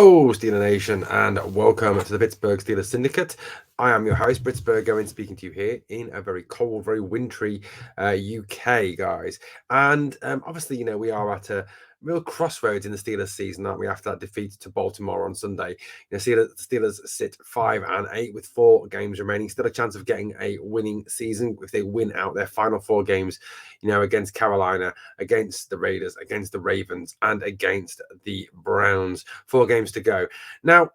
Hello, Steeler Nation, and welcome to the Pittsburgh Steelers Syndicate. I am your host, Britsburgh, Owen, speaking to you here in a very cold, very wintry UK, guys. And obviously, we are at a real crossroads in the Steelers season, aren't we? After that defeat to Baltimore on Sunday, Steelers sit 5-8 with 4 games remaining. Still a chance of getting a winning season if they win out their final 4 games. Against Carolina, against the Raiders, against the Ravens, and against the Browns. 4 games to go. Now,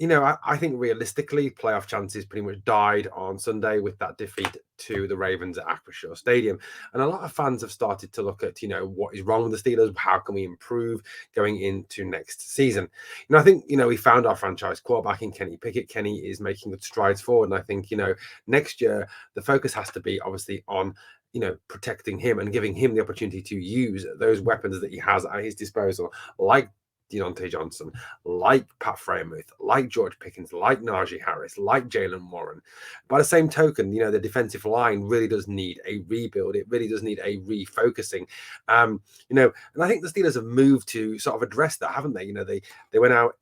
I think realistically, playoff chances pretty much died on Sunday with that defeat to the Ravens at Acrisure Stadium. And a lot of fans have started to look at, what is wrong with the Steelers? How can we improve going into next season? I think, we found our franchise quarterback in Kenny Pickett. Kenny is making good strides forward. And I think, next year, the focus has to be obviously on protecting him and giving him the opportunity to use those weapons that he has at his disposal, like Deontay Johnson, like Pat Freiermuth, like George Pickens, like Najee Harris, like Jalen Warren. By the same token, the defensive line really does need a rebuild. It really does need a refocusing. And I think the Steelers have moved to sort of address that, haven't they? They went out,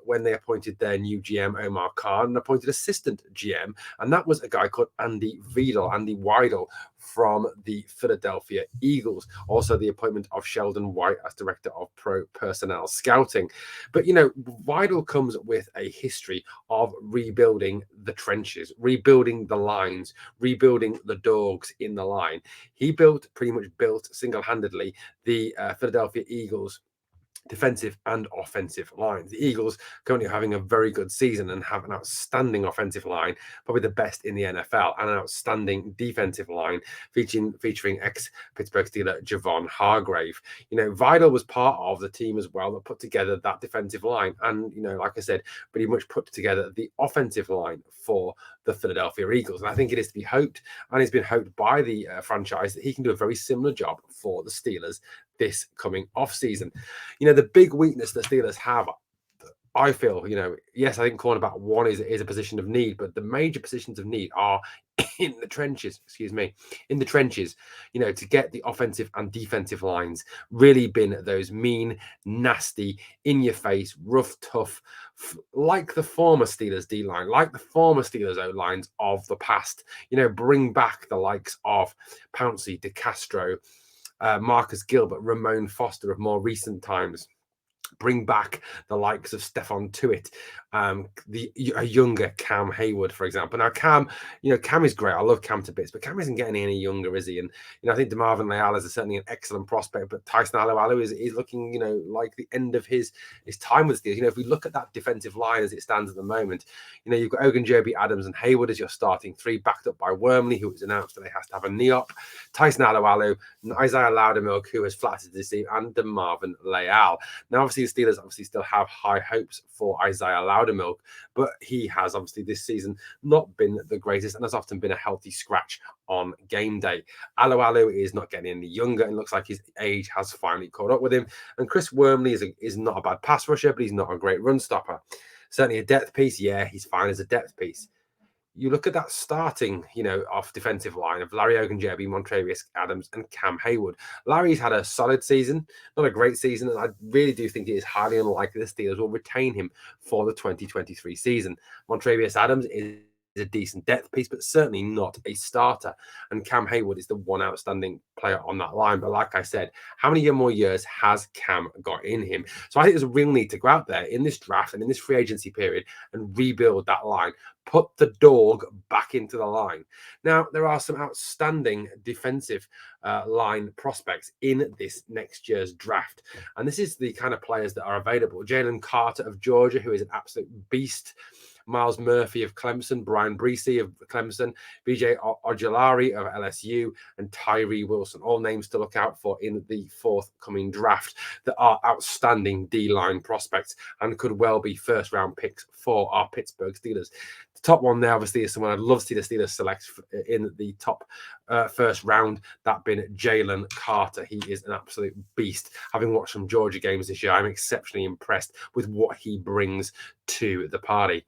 when they appointed their new GM, Omar Khan, and appointed assistant GM, and that was a guy called Andy Weidel from the Philadelphia Eagles. Also, the appointment of Sheldon White as director of pro personnel scouting. But, Weidel comes with a history of rebuilding the trenches, rebuilding the lines, rebuilding the dogs in the line. He pretty much built single-handedly the Philadelphia Eagles defensive and offensive lines. The Eagles currently having a very good season and have an outstanding offensive line, probably the best in the NFL, and an outstanding defensive line featuring ex-Pittsburgh Steeler Javon Hargrave. Vidal was part of the team as well that put together that defensive line, and like I said, pretty much put together the offensive line for the Philadelphia Eagles. And I think it is to be hoped, and it's been hoped by the franchise, that he can do a very similar job for the Steelers this coming off season. The big weakness that Steelers have, I feel, yes, I think cornerback 1 is a position of need, but the major positions of need are in the trenches, to get the offensive and defensive lines really been those mean, nasty, in your face, rough, tough, like the former Steelers D line, like the former Steelers O lines of the past. Bring back the likes of Pouncey, DeCastro, Marcus Gilbert, Ramon Foster of more recent times. Bring back the likes of Stephon Tuitt, a younger Cam Hayward, for example. Now, Cam is great. I love Cam to bits, but Cam isn't getting any younger, is he? And I think DeMarvin Leal is certainly an excellent prospect, but Tyson Alualu is looking, like the end of his time with the Steelers. If we look at that defensive line as it stands at the moment, you've got Ogunjobi, Adams, and Hayward as your starting 3, backed up by Wormley, who has announced that he has to have a knee op, Tyson Alualu, Isaiah Loudermilk, who has flattered to deceive, and DeMarvin Leal. Now, obviously, the Steelers still have high hopes for Isaiah Loudermilk, but he has obviously this season not been the greatest and has often been a healthy scratch on game day. Alualu is not getting any younger and looks like his age has finally caught up with him. And Chris Wormley is not a bad pass rusher, but he's not a great run stopper. Certainly a depth piece. Yeah, he's fine as a depth piece. You look at that starting, off defensive line of Larry Ogunjobi, Montravius Adams, and Cam Hayward. Larry's had a solid season, not a great season, and I really do think it is highly unlikely the Steelers will retain him for the 2023 season. Montravius Adams is a decent depth piece, but certainly not a starter. And Cam Hayward is the one outstanding player on that line. But like I said, how many more years has Cam got in him? So I think there's a real need to go out there in this draft and in this free agency period and rebuild that line. Put the dog back into the line. Now, there are some outstanding defensive line prospects in this next year's draft. And this is the kind of players that are available. Jalen Carter of Georgia, who is an absolute beast. Miles Murphy of Clemson, Brian Breesy of Clemson, BJ Ojulari of LSU, and Tyree Wilson. All names to look out for in the forthcoming draft that are outstanding D-line prospects and could well be first-round picks for our Pittsburgh Steelers. The top one there, obviously, is someone I'd love to see the Steelers select in the top first round, that being Jalen Carter. He is an absolute beast. Having watched some Georgia games this year, I'm exceptionally impressed with what he brings to the party.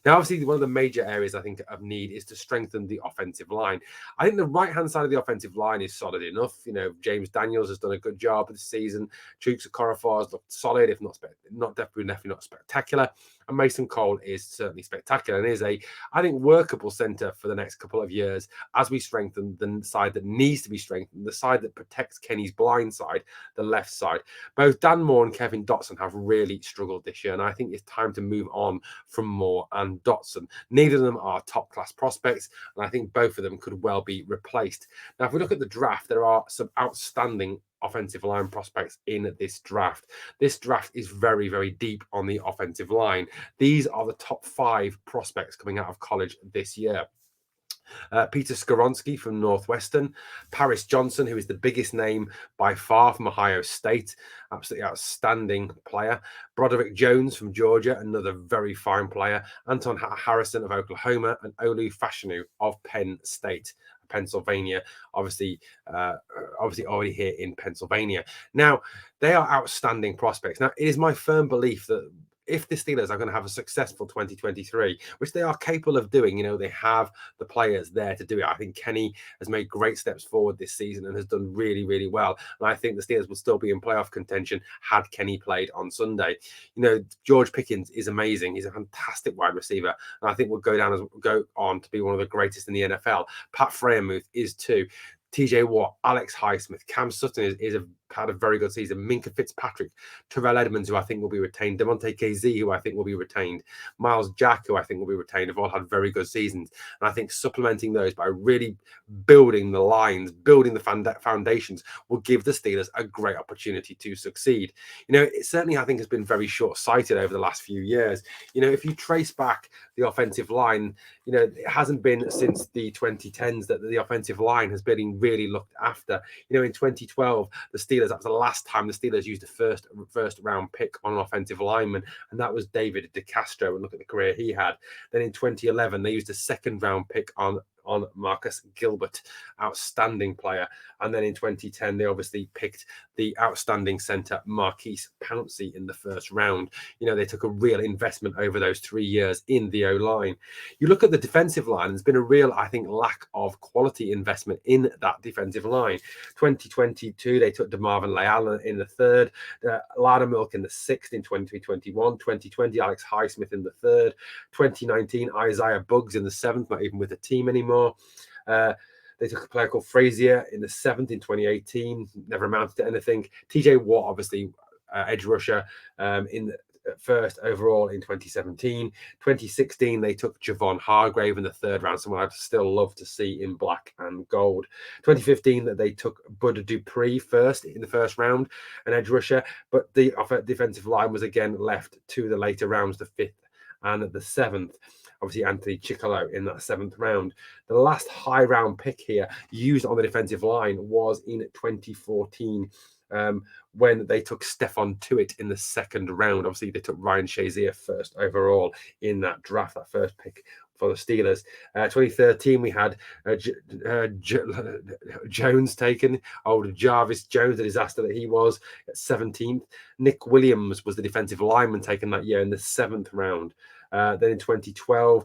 Now, obviously, one of the major areas I think of need is to strengthen the offensive line. I think the right-hand side of the offensive line is solid enough. James Daniels has done a good job this season. Chuks Okorafor has looked solid, if definitely not spectacular. And Mason Cole is certainly spectacular and is I think, workable centre for the next couple of years as we strengthen the side that needs to be strengthened, the side that protects Kenny's blind side, the left side. Both Dan Moore and Kevin Dotson have really struggled this year, and I think it's time to move on from Moore and Dotson. Neither of them are top-class prospects, and I think both of them could well be replaced. Now, if we look at the draft, there are some outstanding offensive line prospects in this draft. This draft is very, very deep on the offensive line. These are the top 5 prospects coming out of college this year. Peter Skoronsky from Northwestern, Paris Johnson, who is the biggest name by far from Ohio State, absolutely outstanding player. Broderick Jones from Georgia, another very fine player. Anton Harrison of Oklahoma, and Olu Fashanu of Penn State, Pennsylvania, obviously already here in Pennsylvania. Now, they are outstanding prospects. Now, it is my firm belief that if the Steelers are going to have a successful 2023, which they are capable of doing, they have the players there to do it. I think Kenny has made great steps forward this season and has done really, really well. And I think the Steelers will still be in playoff contention had Kenny played on Sunday. George Pickens is amazing. He's a fantastic wide receiver, and I think will go on to be one of the greatest in the NFL. Pat Freiermuth is too. TJ Watt, Alex Highsmith, Cam Sutton had a very good season. Minka Fitzpatrick, Terrell Edmonds, who I think will be retained, Demonte KZ, who I think will be retained, Miles Jack, who I think will be retained, have all had very good seasons. And I think supplementing those by really building the lines, building the foundations, will give the Steelers a great opportunity to succeed. It certainly, I think, has been very short-sighted over the last few years. If you trace back the offensive line, it hasn't been since the 2010s that the offensive line has been really looked after. In 2012, the Steelers, that was the last time the Steelers used a first round pick on an offensive lineman, and that was David DeCastro, and look at the career he had. Then in 2011, they used a second round pick on Marcus Gilbert, outstanding player. And then in 2010, they obviously picked the outstanding centre Marquise Pouncey in the first round. They took a real investment over those 3 years in the O-line. You look at the defensive line, there's been a real, I think, lack of quality investment in that defensive line. 2022, they took DeMarvin Leal in the third, Loudermilk in the sixth in 2021, 2020, Alex Highsmith in the third, 2019, Isaiah Buggs in the seventh, not even with the team anymore. They took a player called Frazier in the seventh in 2018, never amounted to anything. TJ Watt, obviously, edge rusher in the first overall in 2017. 2016, they took Javon Hargrave in the third round, someone I'd still love to see in black and gold. 2015, they took Bud Dupree first in the first round, an edge rusher, but the defensive line was again left to the later rounds, the fifth and the seventh. Obviously, Anthony Chickalo in that seventh round. The last high round pick here used on the defensive line was in 2014 when they took Stephon Tuitt in the second round. Obviously, they took Ryan Shazier first overall in that draft, that first pick for the Steelers. 2013, we had Jones taken, old Jarvis Jones, the disaster that he was, at 17th. Nick Williams was the defensive lineman taken that year in the seventh round. Then in 2012,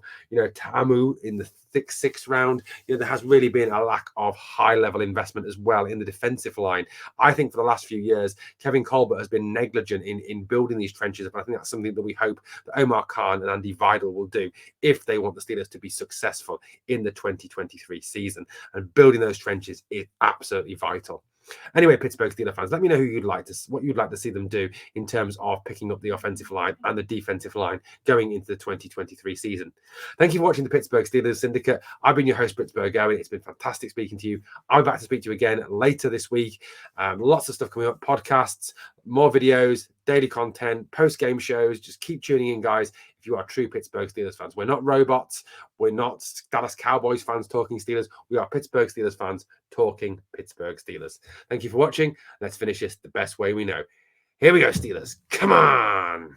Tamu in the sixth round. There has really been a lack of high-level investment as well in the defensive line. I think for the last few years, Kevin Colbert has been negligent in building these trenches, but I think that's something that we hope that Omar Khan and Andy Vidal will do if they want the Steelers to be successful in the 2023 season. And building those trenches is absolutely vital. Anyway, Pittsburgh Steelers fans, let me know what you'd like to see them do in terms of picking up the offensive line and the defensive line going into the 2023 season. Thank you for watching the Pittsburgh Steelers Syndicate. I've been your host, Britsburgh Owen. It's been fantastic speaking to you. I'll be back to speak to you again later this week. Lots of stuff coming up, podcasts, more videos, daily content, post-game shows. Just keep tuning in, guys. If you are true Pittsburgh Steelers fans, we're not robots. We're not Dallas Cowboys fans talking Steelers. We are Pittsburgh Steelers fans talking Pittsburgh Steelers. Thank you for watching. Let's finish this the best way we know. Here we go, Steelers. Come on.